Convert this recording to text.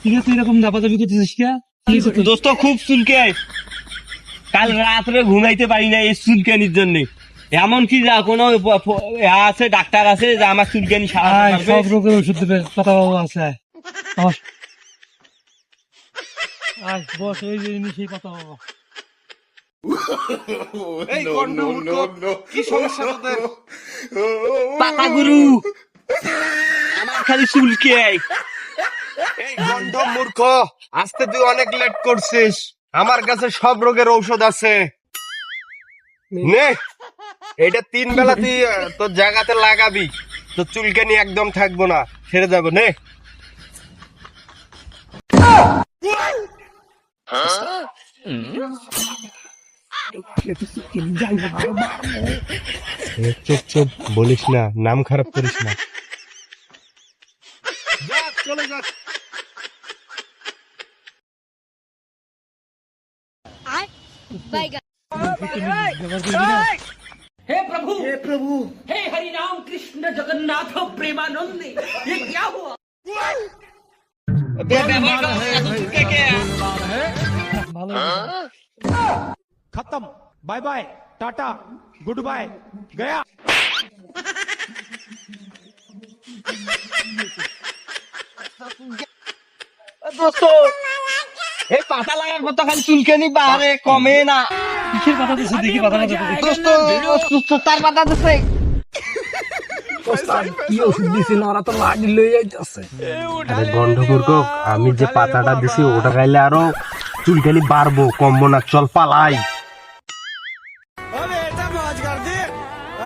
ঠিক আছে এরকম দাপাদাপি করতেছিস কে? দোস্ত খুব চুলকায়, কাল রাত্রে ঘুমাইতে পারি না এই চুলকানির জন্য। এমনকি যা কোনো আছে ডাক্তার আছে যে আমার চুলকানি সারাতে পারবে। সব রোগের ওষুধ দেবে, কথা বাবা আছে। বস এই যে সেই কথা বাবা। এই গন্ড মূর্খ, কি সমস্যা তোদের? পাতা গুরু, আমার খালি চুলকায়। এই গন্ড মূর্খ, আজকে তুই অনেক লেট করছিস। আমার কাছে সব রোগের ঔষধ আছে, নে। এটা 3 বেলা তুই তোর জায়গাতে লাগাবি, তোর চুলকানি একদম থাকবো না, ছেড়ে যাবো। নে। চুপ চুপ, বলিস না, নাম খারাপ করিস না। চলে যা। हे प्रभु हे हरि राम कृष्ण जगन्नाथ प्रेमानंद ये क्या हुआ? ভালো खत्म। Bye bye, tata, goodbye, गया। দোস্ত, এই পাতা লাগার পর তো খালি চুলকানি বাড়ে, কমে না। কিসের কথা দিচ্ছে দেখি, কথা কথা দোস্ত তার পাতা দিচ্ছে। কি ওষুধ দিছিল ওরা তো মাটি লয়ে যাইতেছে। আরে গন্ডমূর্খ, আমি যে পাতাটা দিছি ওটা খাইলে আরো চুলকানি বাড়বো, কমবো না। চল পালাই।